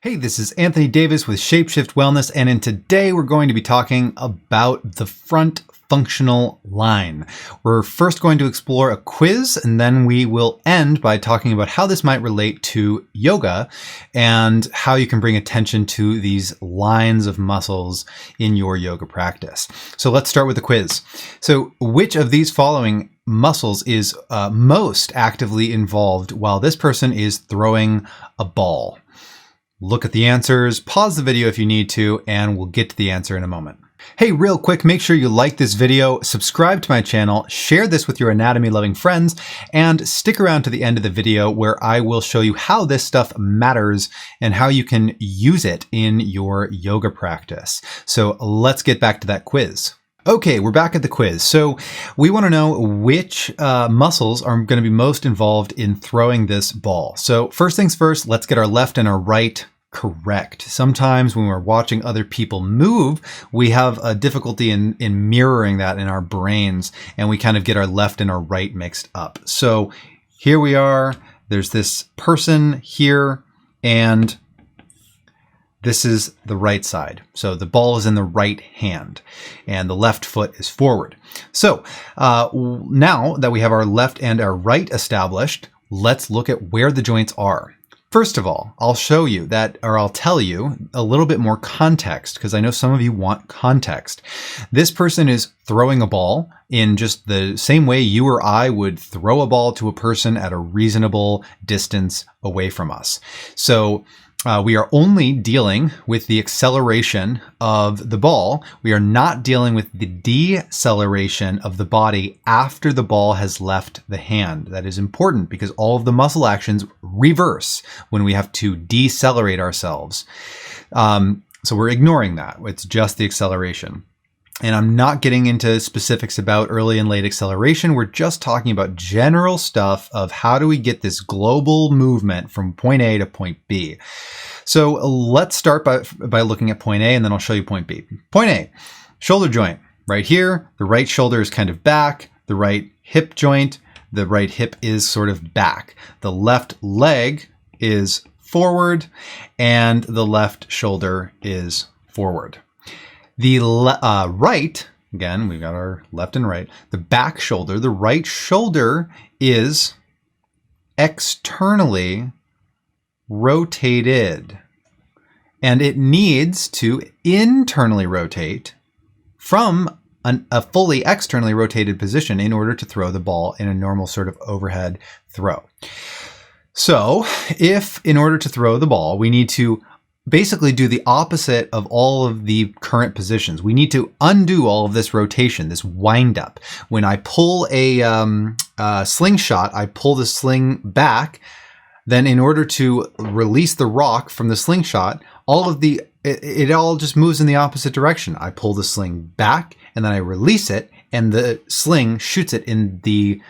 Hey, this is Anthony Davis with Shapeshift Wellness, and today we're going to be talking about the front functional line. We're first going to explore a quiz, and then we will end by talking about how this might relate to yoga and how you can bring attention to these lines of muscles in your yoga practice. So let's start with the quiz. So which of these following muscles is most actively involved while this person is throwing a ball? Look at the answers, pause the video if you need to, and we'll get to the answer in a moment. Hey, real quick, make sure you like this video, subscribe to my channel, share this with your anatomy-loving friends, and stick around to the end of the video where I will show you how this stuff matters and how you can use it in your yoga practice. So let's get back to that quiz. Okay, we're back at the quiz. So we want to know which muscles are going to be most involved in throwing this ball. So first things first, let's get our left and our right correct. Sometimes when we're watching other people move, we have a difficulty in mirroring that in our brains, and we kind of get our left and our right mixed up. So here we are, there's this person here, and this is the right side. So the ball is in the right hand and the left foot is forward. So now that we have our left and our right established, let's look at where the joints are. First of all, I'll show you that, or I'll tell you a little bit more context, because I know some of you want context. This person is throwing a ball in just the same way you or I would throw a ball to a person at a reasonable distance away from us. So we are only dealing with the acceleration of the ball. We are not dealing with the deceleration of the body after the ball has left the hand. That is important because all of the muscle actions reverse when we have to decelerate ourselves. So we're ignoring that. It's just the acceleration. And I'm not getting into specifics about early and late acceleration. We're just talking about general stuff of how do we get this global movement from point A to point B. So let's start by looking at point A, and then I'll show you point B. Point A, shoulder joint. Right here, the right shoulder is kind of back, the right hip joint, the right hip is sort of back. The left leg is forward, and the left shoulder is forward. The right, again, we've got our left and right, the back shoulder, the right shoulder is externally rotated, and it needs to internally rotate from a fully externally rotated position in order to throw the ball in a normal sort of overhead throw. So if in order to throw the ball, we need to basically do the opposite of all of the current positions. We need to undo all of this rotation, this wind up. When I pull a slingshot, I pull the sling back. Then in order to release the rock from the slingshot, it all just moves in the opposite direction. I pull the sling back and then I release it, and the sling shoots it in the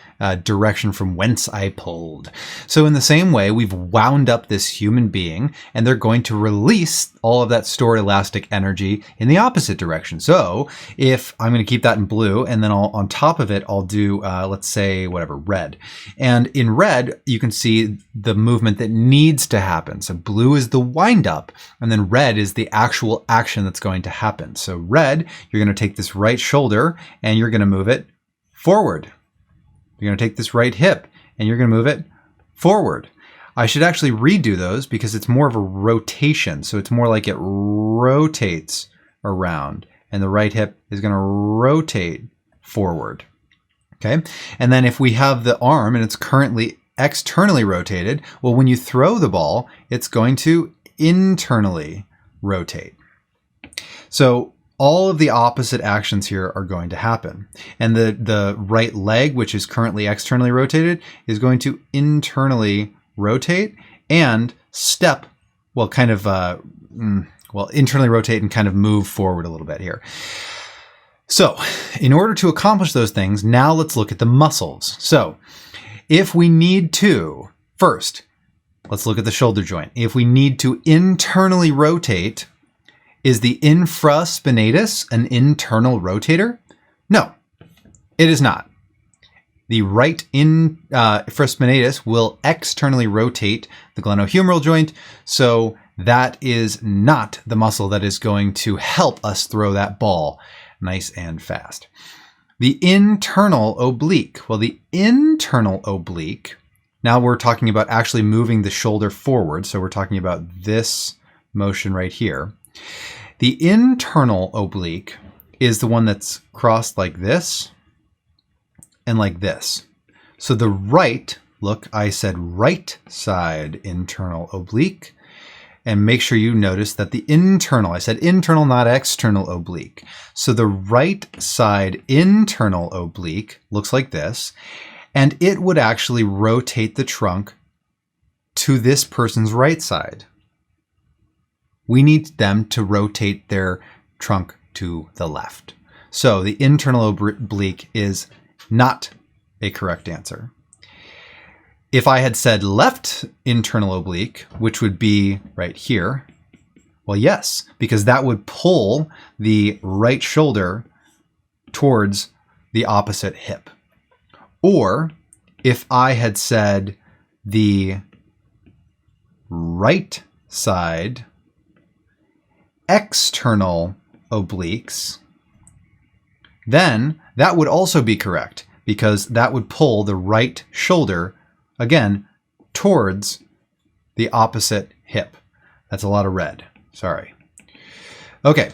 direction from whence I pulled. So in the same way, we've wound up this human being, and they're going to release all of that stored elastic energy in the opposite direction. So if I'm going to keep that in blue, and then on top of it, I'll do, let's say, whatever, red. And in red, you can see the movement that needs to happen. So blue is the wind up, and then red is the actual action that's going to happen. So red, you're going to take this right shoulder, and you're going to move it forward. You're going to take this right hip and you're going to move it forward. I should actually redo those because it's more of a rotation. So it's more like it rotates around, and the right hip is going to rotate forward. Okay. And then if we have the arm and it's currently externally rotated, well, when you throw the ball, it's going to internally rotate. So all of the opposite actions here are going to happen. And the right leg, which is currently externally rotated, is going to internally rotate and step, internally rotate and kind of move forward a little bit here. So in order to accomplish those things, now let's look at the muscles. So if we need to, first, let's look at the shoulder joint. If we need to internally rotate, is the infraspinatus an internal rotator? No, it is not. The right infraspinatus will externally rotate the glenohumeral joint, so that is not the muscle that is going to help us throw that ball nice and fast. The internal oblique. Well, the internal oblique, now we're talking about actually moving the shoulder forward. So we're talking about this motion right here. The internal oblique is the one that's crossed like this and like this. So the right, look, I said right side internal oblique. And make sure you notice that the internal, I said internal, not external oblique. So the right side internal oblique looks like this, and it would actually rotate the trunk to this person's right side. We need them to rotate their trunk to the left. So the internal oblique is not a correct answer. If I had said left internal oblique, which would be right here, well, yes, because that would pull the right shoulder towards the opposite hip. Or if I had said the right side external obliques, then that would also be correct because that would pull the right shoulder again, towards the opposite hip. That's a lot of red. Sorry. Okay,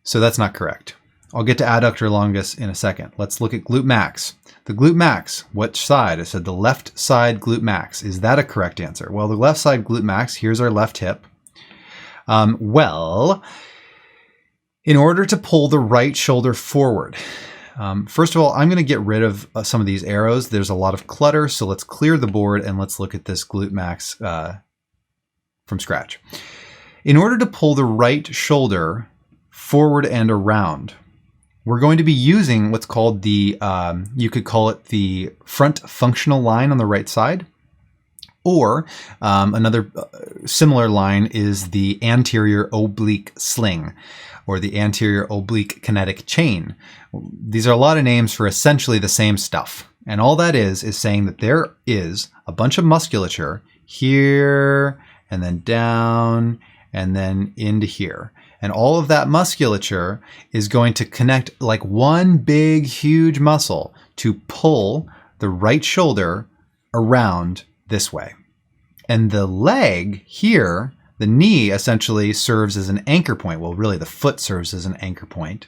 so that's not correct. I'll get to adductor longus in a second. Let's look at glute max. The glute max, which side? I said the left side glute max. Is that a correct answer? Well, the left side glute max, here's our left hip. Well, in order to pull the right shoulder forward, first of all, I'm going to get rid of some of these arrows. There's a lot of clutter, so let's clear the board and let's look at this glute max from scratch. In order to pull the right shoulder forward and around, we're going to be using what's called the, you could call it the front functional line on the right side, or another similar line is the anterior oblique sling, or the anterior oblique kinetic chain. These are a lot of names for essentially the same stuff. And all that is saying that there is a bunch of musculature here, and then down, and then into here. And all of that musculature is going to connect like one big, huge muscle to pull the right shoulder around this way. And the leg here, the knee essentially serves as an anchor point. Well, really the foot serves as an anchor point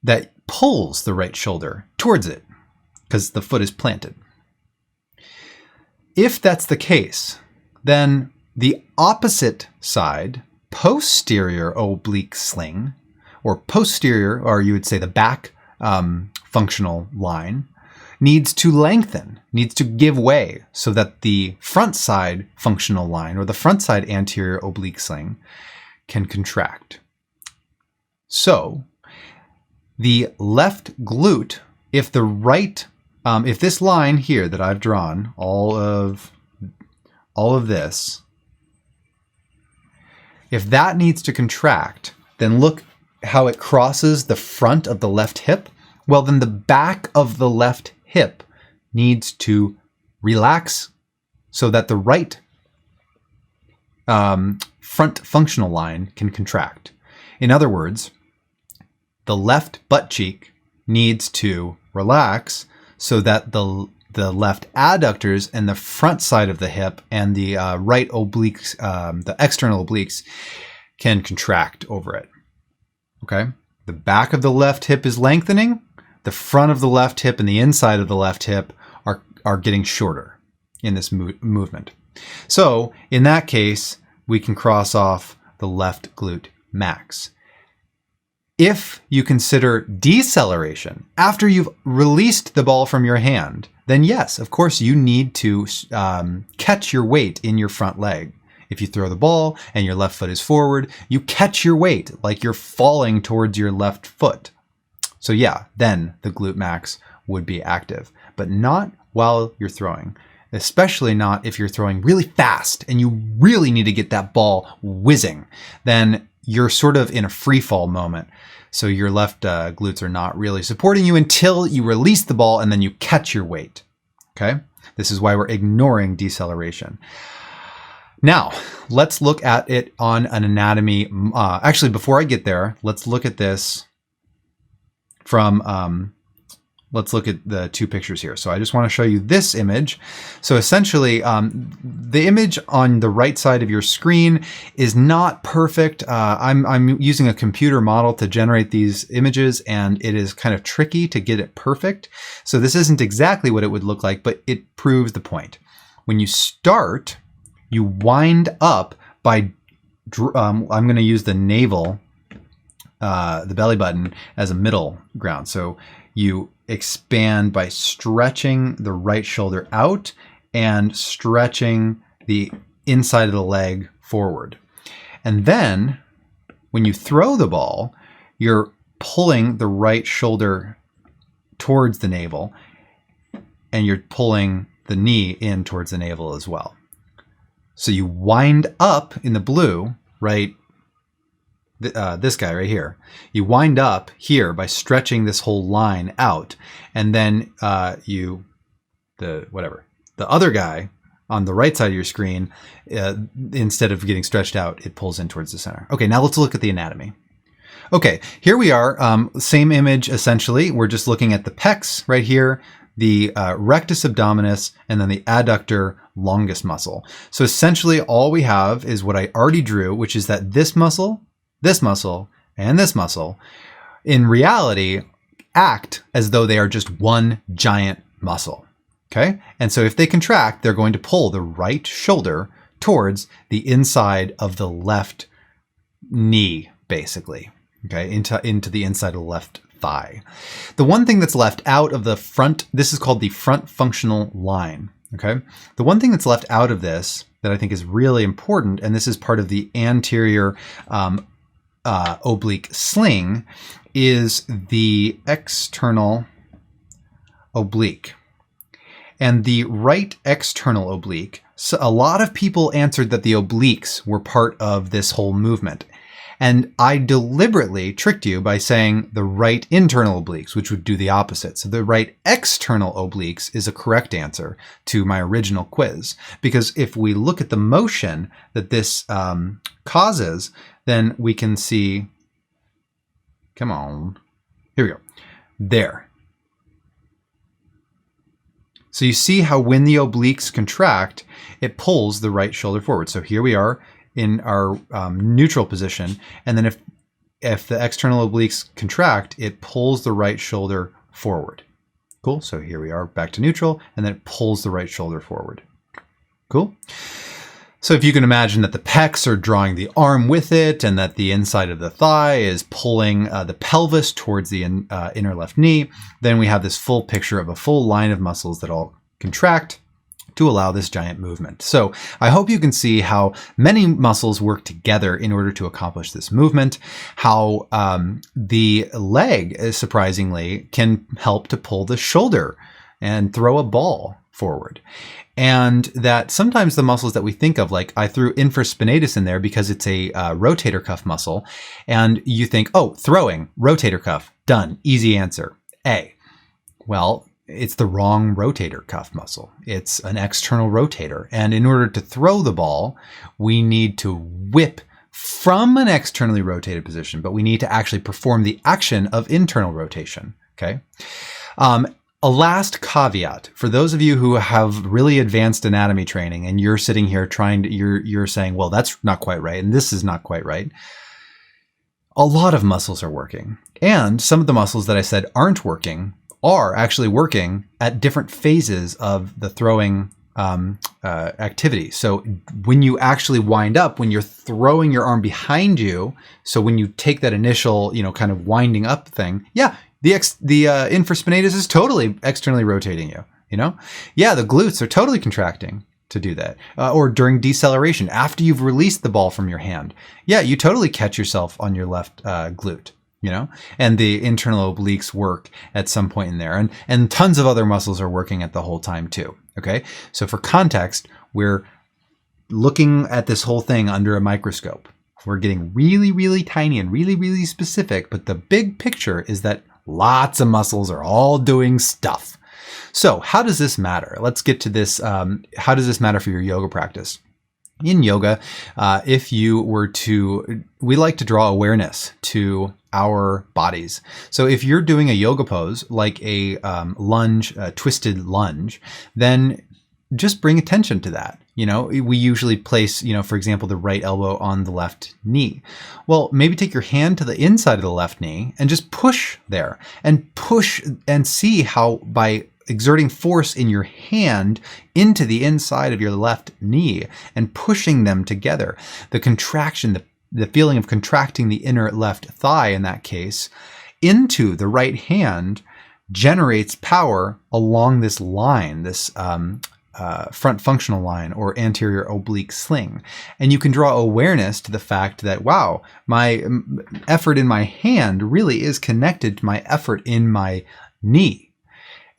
that pulls the right shoulder towards it because the foot is planted. If that's the case, then the opposite side, posterior oblique sling, or posterior, or you would say the back functional line, needs to lengthen, needs to give way so that the front side functional line or the front side anterior oblique sling can contract. So the left glute, if the right, if this line here that I've drawn, all of this, if that needs to contract, then look how it crosses the front of the left hip. Well, then the back of the left hip needs to relax so that the right front functional line can contract. In other words, the left butt cheek needs to relax so that the left adductors and the front side of the hip and the right obliques, the external obliques, can contract over it. Okay? The back of the left hip is lengthening. The front of the left hip and the inside of the left hip are getting shorter in this movement. So in that case, we can cross off the left glute max. If you consider deceleration after you've released the ball from your hand, then yes, of course, you need to catch your weight in your front leg. If you throw the ball and your left foot is forward, you catch your weight like you're falling towards your left foot. So yeah, then the glute max would be active, but not while you're throwing, especially not if you're throwing really fast and you really need to get that ball whizzing. Then you're sort of in a free fall moment. So your left glutes are not really supporting you until you release the ball and then you catch your weight. Okay? This is why we're ignoring deceleration. Now, let's look at it on an anatomy. Actually, before I get there, let's look at this from, let's look at the two pictures here. So I just want to show you this image. So essentially, the image on the right side of your screen is not perfect. I'm using a computer model to generate these images, and it is kind of tricky to get it perfect. So this isn't exactly what it would look like, but it proves the point. When you start, you wind up by, I'm going to use the navel, the belly button as a middle ground. So you expand by stretching the right shoulder out and stretching the inside of the leg forward. And then when you throw the ball, you're pulling the right shoulder towards the navel, and you're pulling the knee in towards the navel as well. So you wind up in the blue, right? This guy right here. You wind up here by stretching this whole line out, and then the other guy on the right side of your screen, instead of getting stretched out, it pulls in towards the center. Okay, now let's look at the anatomy. Okay, here we are. Same image essentially. We're just looking at the pecs right here, the rectus abdominus, and then the adductor longus muscle. So essentially all we have is what I already drew, which is that this muscle, and this muscle, in reality, act as though they are just one giant muscle. Okay? And so if they contract, they're going to pull the right shoulder towards the inside of the left knee, basically. Okay? Into the inside of the left thigh. The one thing that's left out of the front, this is called the front functional line. Okay? The one thing that's left out of this that I think is really important, and this is part of the anterior oblique sling, is the external oblique. And the right external oblique, so a lot of people answered that the obliques were part of this whole movement. And I deliberately tricked you by saying the right internal obliques, which would do the opposite. So the right external obliques is a correct answer to my original quiz. Because if we look at the motion that this causes, then we can see, come on, here we go, there. So you see how when the obliques contract, it pulls the right shoulder forward. So here we are in our neutral position. And then if the external obliques contract, it pulls the right shoulder forward. Cool. So here we are back to neutral, and then it pulls the right shoulder forward. Cool. So if you can imagine that the pecs are drawing the arm with it, and that the inside of the thigh is pulling the pelvis towards the inner left knee, then we have this full picture of a full line of muscles that all contract to allow this giant movement. So I hope you can see how many muscles work together in order to accomplish this movement, how the leg, surprisingly, can help to pull the shoulder and throw a ball forward. And that sometimes the muscles that we think of, like I threw infraspinatus in there because it's a rotator cuff muscle, and you think, oh, throwing, rotator cuff, done, easy answer, A. Well, it's the wrong rotator cuff muscle. It's an external rotator. And in order to throw the ball, we need to whip from an externally rotated position, but we need to actually perform the action of internal rotation. Okay. A last caveat for those of you who have really advanced anatomy training and you're sitting here you're saying, well, that's not quite right. And this is not quite right. A lot of muscles are working, and some of the muscles that I said aren't working are actually working at different phases of the throwing activity. So when you actually wind up, when you're throwing your arm behind you, so when you take that initial, kind of winding up thing, yeah, the infraspinatus is totally externally rotating you, Yeah, the glutes are totally contracting to do that. Or during deceleration, after you've released the ball from your hand. Yeah, you totally catch yourself on your left glute. And the internal obliques work at some point in there, and tons of other muscles are working at the whole time too. Okay. So for context, we're looking at this whole thing under a microscope. We're getting really, really tiny and really, really specific, but the big picture is that lots of muscles are all doing stuff. So how does this matter? Let's get to this. How does this matter for your yoga practice? in yoga, if you were to, we like to draw awareness to our bodies. So if you're doing a yoga pose, like a lunge, a twisted lunge, then just bring attention to that. You know, we usually place, you know, for example, the right elbow on the left knee. Well, maybe take your hand to the inside of the left knee and just push there and push and see how by exerting force in your hand into the inside of your left knee and pushing them together, the contraction, the feeling of contracting the inner left thigh in that case into the right hand generates power along this line, this front functional line or anterior oblique sling. And you can draw awareness to the fact that, wow, my effort in my hand really is connected to my effort in my knee.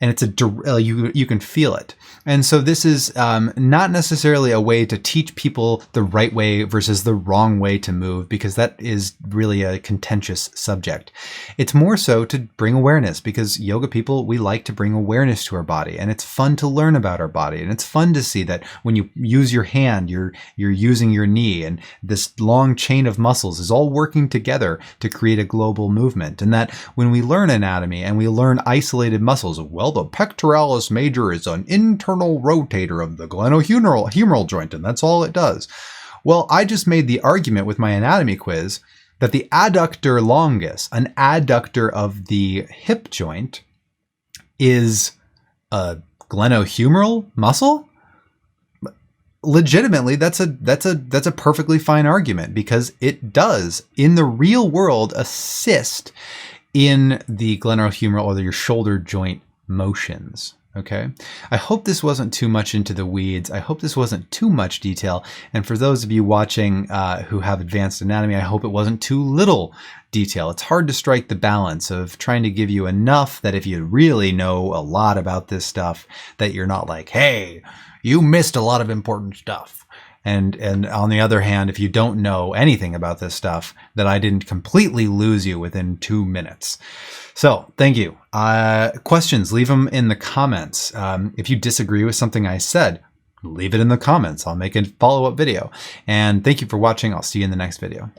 And it's you can feel it. And so this is not necessarily a way to teach people the right way versus the wrong way to move, because that is really a contentious subject. It's more so to bring awareness, because yoga people, we like to bring awareness to our body, and it's fun to learn about our body. And it's fun to see that when you use your hand, you're using your knee, and this long chain of muscles is all working together to create a global movement. And that when we learn anatomy and we learn isolated muscles, well, the pectoralis major is an internal rotator of the glenohumeral joint, and that's all it does. Well, I just made the argument with my anatomy quiz that the adductor longus, an adductor of the hip joint, is a glenohumeral muscle. Legitimately, that's a perfectly fine argument, because it does in the real world assist in the glenohumeral or your shoulder joint motions. Okay. I hope this wasn't too much into the weeds. I hope this wasn't too much detail. And for those of you watching who have advanced anatomy, I hope it wasn't too little detail. It's hard to strike the balance of trying to give you enough that if you really know a lot about this stuff, that you're not like, hey, you missed a lot of important stuff. And on the other hand, if you don't know anything about this stuff, that I didn't completely lose you within 2 minutes. So thank you. Questions, leave them in the comments. If you disagree with something I said, leave it in the comments. I'll make a follow-up video. And thank you for watching. I'll see you in the next video.